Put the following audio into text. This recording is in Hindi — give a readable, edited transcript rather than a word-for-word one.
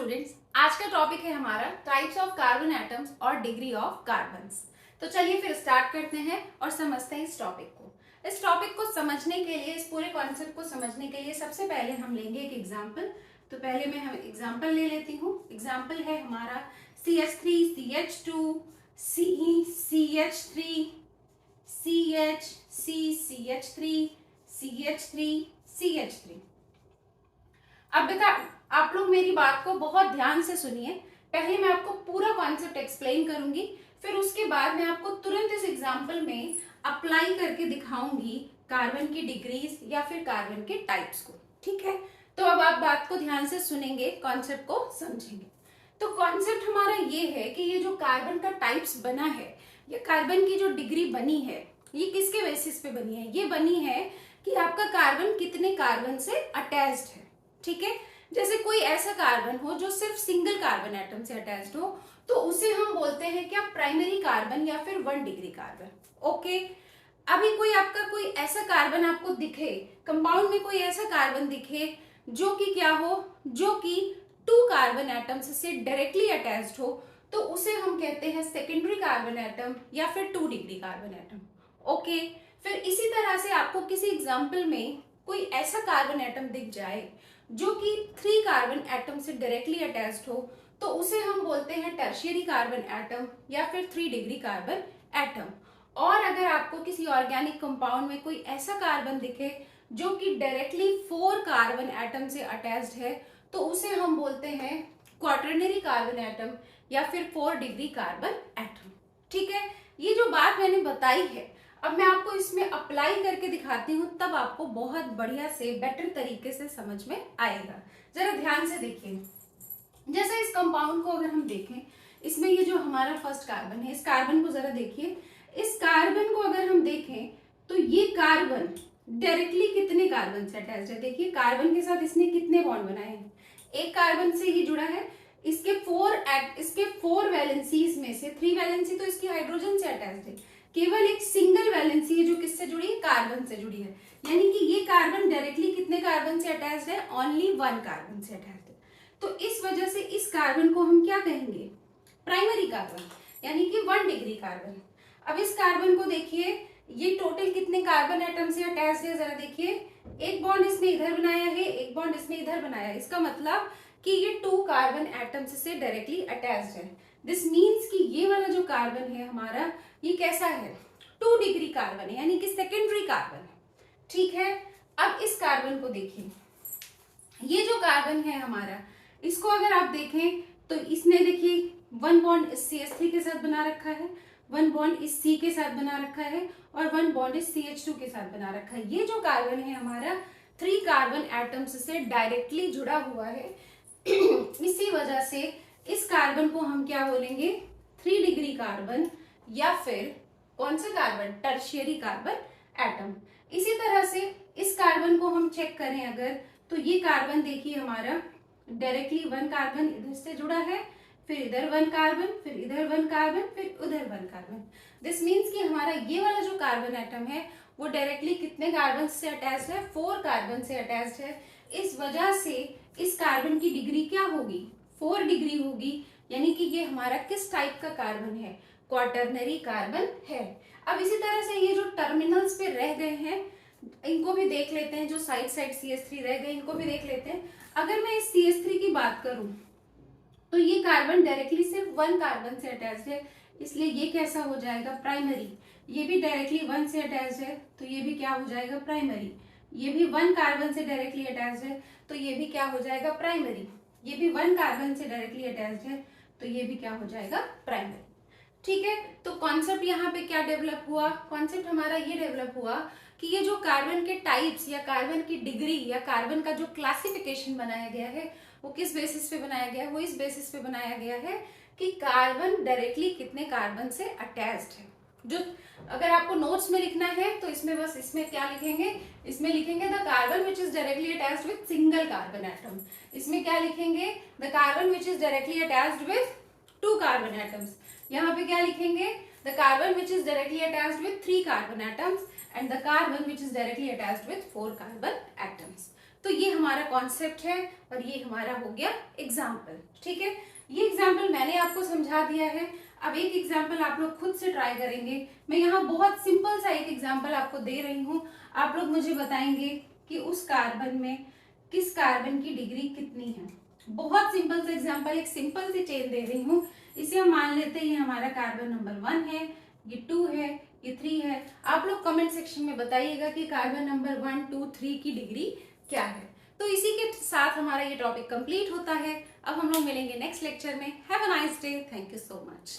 स्टूडेंट्स, आज का टॉपिक है हमारा टाइप्स ऑफ कार्बन एटम्स और डिग्री ऑफ कार्बन्स। तो चलिए फिर स्टार्ट करते हैं और समझते हैं इस टॉपिक को। इस टॉपिक को समझने के लिए, इस पूरे कॉन्सेप्ट को समझने के लिए सबसे पहले हम लेंगे एक एग्जांपल। तो पहले मैं हम एग्जांपल ले लेती हूँ। एग्जांपल है हमारा CH3 CH2 CH3 CH CH3 CH3 CH3। अब बेटा आप लोग मेरी बात को बहुत ध्यान से सुनिए। पहले मैं आपको पूरा कॉन्सेप्ट एक्सप्लेन करूंगी, फिर उसके बाद मैं आपको तुरंत इस एग्जांपल में अप्लाई करके दिखाऊंगी कार्बन की डिग्रीज या फिर कार्बन के टाइप्स को। ठीक है, तो अब आप बात को ध्यान से सुनेंगे, कॉन्सेप्ट को समझेंगे। तो कॉन्सेप्ट हमारा ये है कि ये जो कार्बन का टाइप्स बना है, ये कार्बन की जो डिग्री बनी है, ये किसके बेसिस पे बनी है? ये बनी है कि आपका कार्बन कितने कार्बन से अटैच्ड है। ठीक है, जैसे कोई ऐसा कार्बन हो जो सिर्फ सिंगल कार्बन एटम से अटैच्ड हो, तो उसे हम बोलते हैं क्या? प्राइमरी कार्बन या फिर 1 डिग्री कार्बन। ओके, अभी कोई आपका कोई ऐसा कार्बन आपको दिखे, कंपाउंड में कोई ऐसा कार्बन दिखे जो कि क्या हो, जो कि 2 कार्बन एटम्स से डायरेक्टली अटैच्ड हो, तो उसे हम कहते हैं सेकेंडरी कार्बन एटम या फिर 2 डिग्री कार्बन एटम। ओके, फिर इसी तरह से आपको किसी एग्जाम्पल में कोई ऐसा कार्बन एटम दिख जाए जो कि 3 कार्बन एटम से डायरेक्टली अटैच्ड हो, तो उसे हम बोलते हैं टर्शियरी कार्बन एटम या फिर 3 डिग्री कार्बन एटम। और अगर आपको किसी ऑर्गेनिक कंपाउंड में कोई ऐसा कार्बन दिखे जो कि डायरेक्टली 4 कार्बन एटम से अटैच्ड है, तो उसे हम बोलते हैं क्वाटरनरी कार्बन एटम या फिर 4 डिग्री कार्बन एटम। ठीक है, ये जो बात मैंने बताई है, अब मैं आपको इसमें अप्लाई करके दिखाती हूँ, तब आपको बहुत बढ़िया से बेटर तरीके से समझ में आएगा। जरा ध्यान से देखिए। जैसे इस कंपाउंड को अगर हम देखें, इसमें ये जो हमारा फर्स्ट कार्बन है, इस कार्बन को जरा देखिए। इस कार्बन को अगर हम देखें तो ये कार्बन डायरेक्टली कितने कार्बन से अटैच्ड है? देखिए कार्बन के साथ इसने कितने बॉन्ड बनाए हैं? एक कार्बन से ही जुड़ा है। इसके 4 वैलेंसीज में से 3 वैलेंसी तो इसकी हाइड्रोजन से अटैच्ड है, केवल एक सिंगल वैलेंसी है जो किससे जुड़ी है? कार्बन से जुड़ी है। यानी कि ये कार्बन डायरेक्टली कितने कार्बन से अटैच्ड है? ओनली 1 कार्बन से अटैच्ड है। तो इस वजह से इस कार्बन को हम क्या कहेंगे? प्राइमरी कार्बन, यानी कि 1 डिग्री कार्बन। अब इस कार्बन को देखिए, ये टोटल कितने कार्बन एटम से अटैच्ड है? जरा देखिए, एक बॉन्ड इसने इधर बनाया है, एक बॉन्ड इसने इधर बनाया है। इसका मतलब कि ये 2 कार्बन एटम्स से डायरेक्टली अटैच्ड है। दिस मीन्स कि ये वाला जो कार्बन है हमारा, ये कैसा है? 2 डिग्री कार्बन है, यानी कि सेकेंडरी कार्बन है। ठीक है, अब इस कार्बन को देखिए। ये जो कार्बन है हमारा, इसको अगर आप देखें तो इसने देखिए 1 बॉन्ड इस CH3 के साथ बना रखा है, 1 बॉन्ड इस C के साथ बना रखा है और 1 बॉन्ड इस CH2 के साथ बना रखा है। ये जो कार्बन है हमारा 3 कार्बन एटम्स से डायरेक्टली जुड़ा हुआ है। इसी वजह से इस कार्बन को हम क्या बोलेंगे? 3 डिग्री कार्बन या फिर कौन सा कार्बन? Tertiary carbon atom. इसी तरह से इस कार्बन को हम चेक करें अगर, तो ये कार्बन देखिए हमारा डायरेक्टली 1 कार्बन इधर से जुड़ा है, फिर इधर 1 कार्बन, फिर इधर 1 कार्बन, फिर उधर 1 कार्बन। दिस मीन्स कि हमारा ये वाला जो कार्बन एटम है वो डायरेक्टली कितने कार्बन से अटैच्ड है? 4 कार्बन से अटैच्ड है। इस वजह से इस कार्बन की डिग्री क्या होगी? 4 डिग्री होगी। यानी कि ये हमारा किस टाइप का कार्बन है? क्वाटरनरी कार्बन है। अब इसी तरह से ये जो टर्मिनल्स पे रह गए हैं, इनको भी देख लेते हैं। जो साइड CH3 रह गए, इनको भी देख लेते हैं। अगर मैं इस CH3 की बात करूं तो ये कार्बन डायरेक्टली सिर्फ 1 कार्बन से अटैच्ड है, इसलिए ये कैसा हो जाएगा? प्राइमरी। ये भी डायरेक्टली 1 से अटैच्ड है, तो ये भी क्या हो जाएगा? प्राइमरी। ये भी 1 कार्बन से डायरेक्टली अटैच्ड है, तो ये भी क्या हो जाएगा? प्राइमरी। ये भी 1 कार्बन से डायरेक्टली अटैच्ड है, तो ये भी क्या हो जाएगा? प्राइमरी। ठीक है, तो कॉन्सेप्ट यहाँ पे क्या डेवलप हुआ? कॉन्सेप्ट हमारा ये डेवलप हुआ कि ये जो कार्बन के टाइप्स या कार्बन की डिग्री या कार्बन का जो क्लासिफिकेशन बनाया गया है, वो किस बेसिस पे बनाया गया है? वो इस बेसिस पे बनाया गया है कि कार्बन डायरेक्टली कितने कार्बन से अटैच्ड है। जो अगर आपको नोट्स में लिखना है तो इसमें बस इसमें क्या लिखेंगे? इसमें लिखेंगे the carbon which is directly attached with single carbon atom. इसमें क्या लिखेंगे? The carbon which is directly attached with 2 carbon atoms. यहाँ पे क्या लिखेंगे? The carbon which is directly attached with 3 carbon atoms and the carbon which is directly attached with 4 carbon atoms. तो ये हमारा कॉन्सेप्ट है और ये हमारा हो गया एग्जाम्पल। ठीक है, ये एग्जाम्पल मैंने आपको समझा दिया है। अब एक एग्जाम्पल आप लोग खुद से ट्राई करेंगे। मैं यहाँ बहुत सिंपल सा एक एग्जाम्पल आपको दे रही हूँ। आप लोग मुझे बताएंगे कि उस कार्बन में किस कार्बन की डिग्री कितनी है। बहुत सिंपल सा एग्जाम्पल, एक सिंपल सी चेन दे रही हूँ। इसे हम मान लेते हैं ये हमारा कार्बन नंबर 1 है, ये 2 है, ये 3 है। आप लोग कमेंट सेक्शन में बताइएगा कि कार्बन नंबर 1, 2, 3 की डिग्री क्या है। तो इसी के साथ हमारा ये टॉपिक कंप्लीट होता है। अब हम लोग मिलेंगे नेक्स्ट लेक्चर में। Have a nice day, thank you so much.